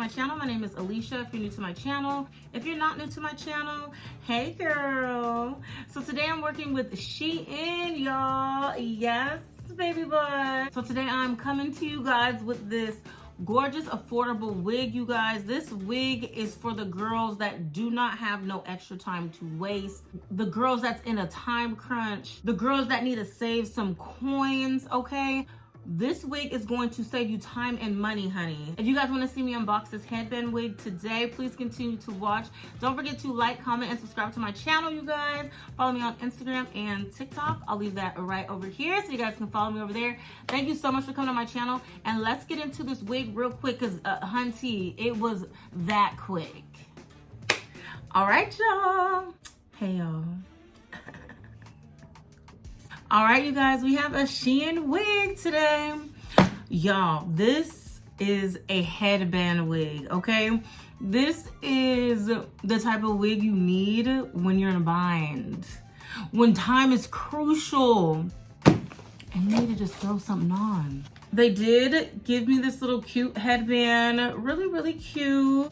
my channel. My name is Alishia if you're new to my channel. If you're not new to my channel, hey girl. So today I'm working with SHEIN, y'all. Yes, baby boy. So today I'm coming to you guys with this gorgeous affordable wig, you guys. This wig is for the girls that do not have no extra time to waste, the girls that's in a time crunch, the girls that need to save some coins, okay? This wig is going to save you time and money, honey. If you guys want to see me unbox this headband wig today, please continue to watch. Don't forget to like, comment, and subscribe to my channel, you guys. Follow me on Instagram and TikTok. I'll leave that right over here so you guys can follow me over there. Thank you so much for coming to my channel. And let's get into this wig real quick because, hunty, it was that quick. All right, y'all. Hey, y'all. All right, you guys, we have a SHEIN wig today. Y'all, this is a headband wig, okay? This is the type of wig you need when you're in a bind, when time is crucial, and you need to just throw something on. They did give me this little cute headband, really cute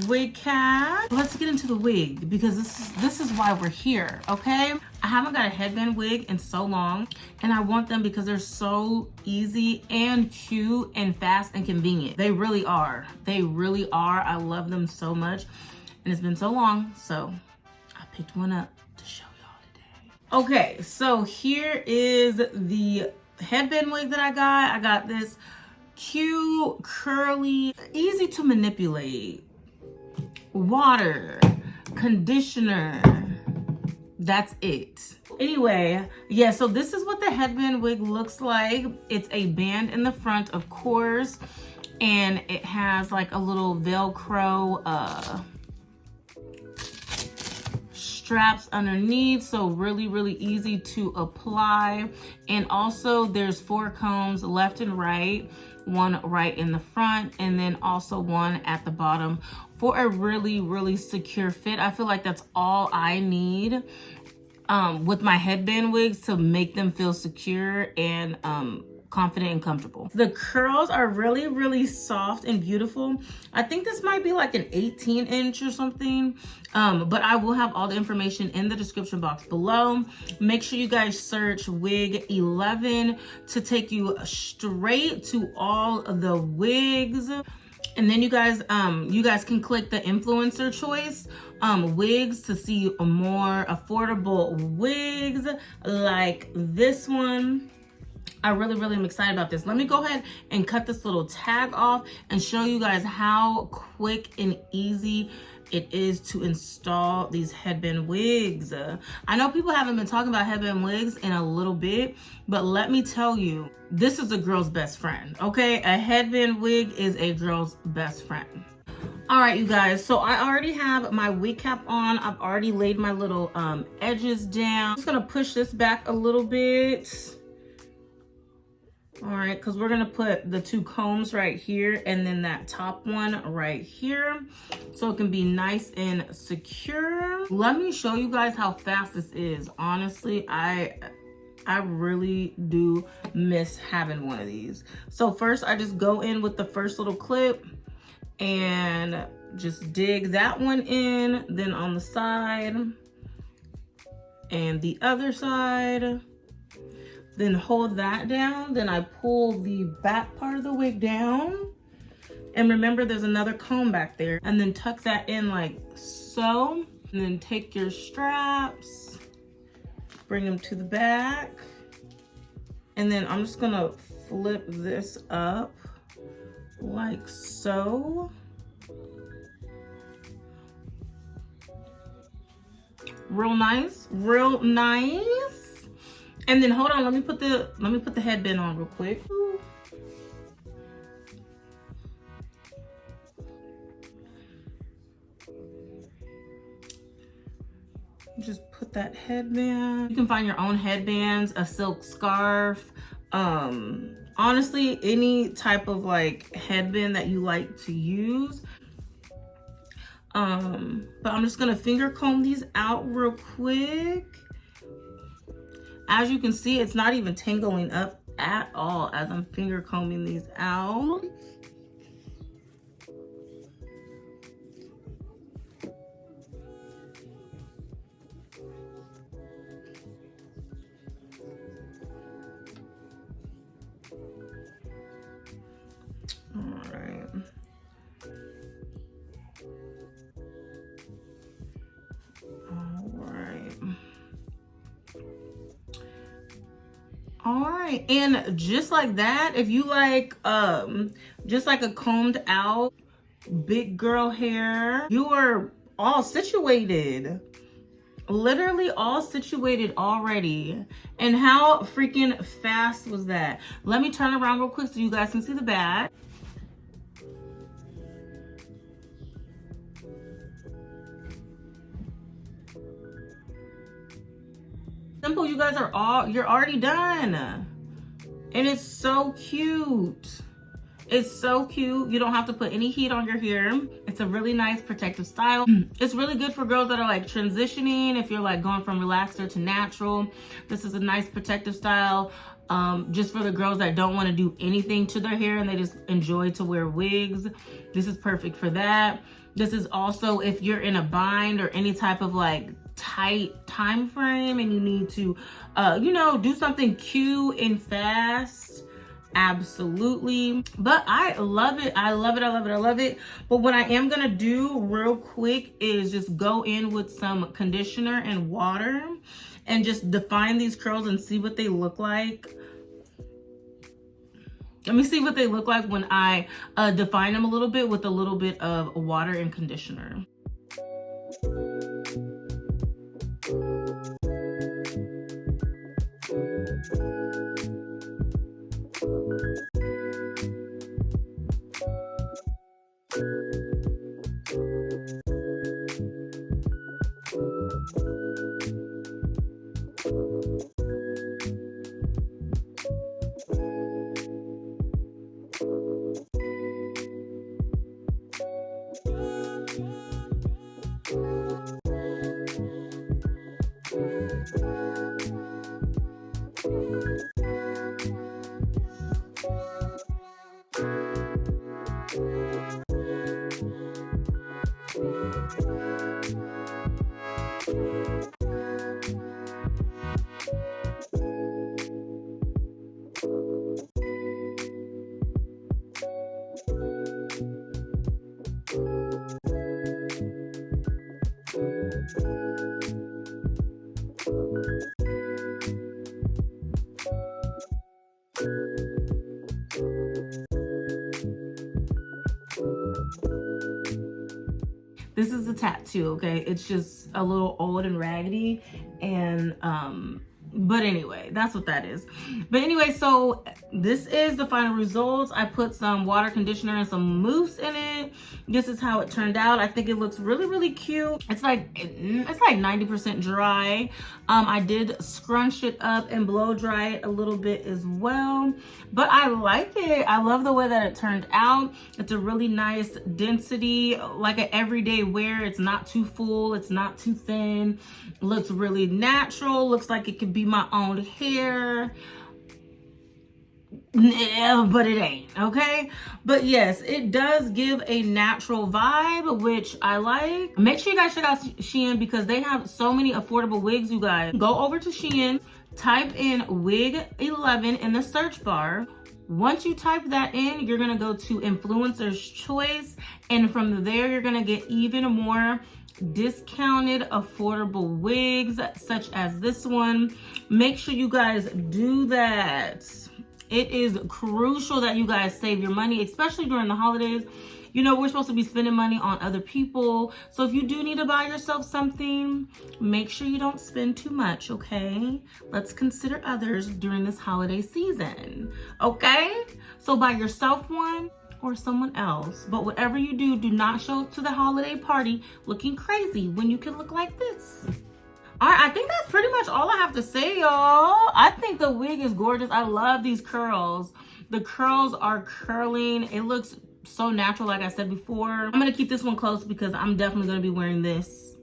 wig cap. Let's get into the wig because this is why we're here, okay? I haven't got a headband wig in so long, and I want them because they're so easy and cute and fast and convenient. They really are. They really are. I love them so much, and it's been so long, so I picked one up to show y'all today. Okay, so here is the headband wig that I got. I got this cute, curly, easy to manipulate, water, conditioner, that's it. Anyway, yeah, so this is what the headband wig looks like. It's a band in the front, of course, and it has like a little Velcro straps underneath, so really easy to apply. And also there's 4 combs left and right, one right in the front, and then also one at the bottom for a really secure fit. I feel like that's all I need with my headband wigs to make them feel secure and confident and comfortable. The curls are really soft and beautiful. I think this might be like an 18-inch or something, but I will have all the information in the description box below. Make sure you guys search wig 11 to take you straight to all of the wigs. And then you guys can click the influencer choice wigs to see more affordable wigs like this one. I really am excited about this. Let me go ahead and cut this little tag off and show you guys how quick and easy it is to install these headband wigs. I know people haven't been talking about headband wigs in a little bit, but let me tell you, this is a girl's best friend, okay? A headband wig is a girl's best friend. All right, you guys, so I already have my wig cap on. I've already laid my little edges down. I'm just gonna push this back a little bit. All right, because we're gonna put the 2 combs right here and then that top one right here so it can be nice and secure. Let me show you guys how fast this is. Honestly, I really do miss having one of these. So first I just go in with the first little clip and just dig that one in, then on the side and the other side. Then hold that down. Then I pull the back part of the wig down. And remember, there's another comb back there. And then tuck that in like so. And then take your straps, bring them to the back. And then I'm just gonna flip this up like so. Real nice, real nice. And then hold on, let me put the headband on real quick. Just put that headband. You can find your own headbands, a silk scarf, honestly, any type of like headband that you like to use. But I'm just gonna finger comb these out real quick. As you can see, it's not even tangling up at all as I'm finger combing these out. All right, and just like that, if you like just like a combed out big girl hair, you are all situated. Literally all situated already. And how freaking fast was that? Let me turn around real quick so you guys can see the back. Simple, you guys are you're already done. And it's so cute. It's so cute. You don't have to put any heat on your hair. It's a really nice protective style. It's really good for girls that are like transitioning. If you're like going from relaxer to natural, this is a nice protective style. Just for the girls that don't want to do anything to their hair and they just enjoy to wear wigs. This is perfect for that. This is also if you're in a bind or any type of like tight time frame and you need to, you know, do something cute and fast. Absolutely. But I love it. I love it. I love it. I love it. But what I am going to do real quick is just go in with some conditioner and water and just define these curls and see what they look like. Let me see what they look like when I define them a little bit with a little bit of water and conditioner. This is a tattoo, okay? It's just a little old and raggedy, and but anyway, that's what that is. But anyway, so this is the final results. I put some water conditioner and some mousse in it. This is how it turned out. I think it looks really, really cute. It's like 90% dry. I did scrunch it up and blow dry it a little bit as well. But I like it. I love the way that it turned out. It's a really nice density, like an everyday wear. It's not too full. It's not too thin. Looks really natural. Looks like it could be my own hair. Yeah, but it ain't, okay? But yes, it does give a natural vibe, which I like. Make sure you guys check out SHEIN because they have so many affordable wigs, you guys. Go over to SHEIN, type in wig 11 in the search bar. Once you type that in, you're gonna go to Influencer's Choice, and from there, you're gonna get even more discounted affordable wigs such as this one. Make sure you guys do that. It is crucial that you guys save your money, especially during the holidays. You know, we're supposed to be spending money on other people. So if you do need to buy yourself something, make sure you don't spend too much, okay? Let's consider others during this holiday season, okay? So buy yourself one or someone else. But whatever you do, do not show up to the holiday party looking crazy when you can look like this. All right, I think that's pretty much all I have to say, y'all. I think the wig is gorgeous. I love these curls. The curls are curling. It looks so natural, like I said before. I'm gonna keep this one close because I'm definitely gonna be wearing this.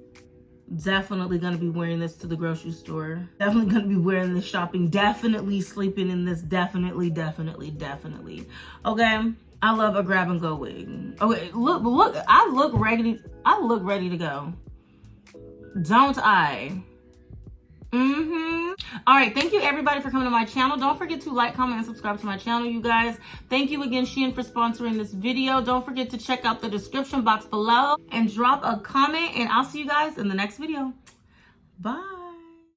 Definitely gonna be wearing this to the grocery store. Definitely gonna be wearing this shopping. Definitely sleeping in this. Definitely, definitely, definitely. Okay, I love a grab and go wig. Okay, look, I look ready to go. Don't I? All right, thank you everybody for coming to my channel. Don't forget to like, comment, and subscribe to my channel, you guys. Thank you again, SHEIN, for sponsoring this video. Don't forget to check out the description box below and drop a comment, and I'll see you guys in the next video. Bye.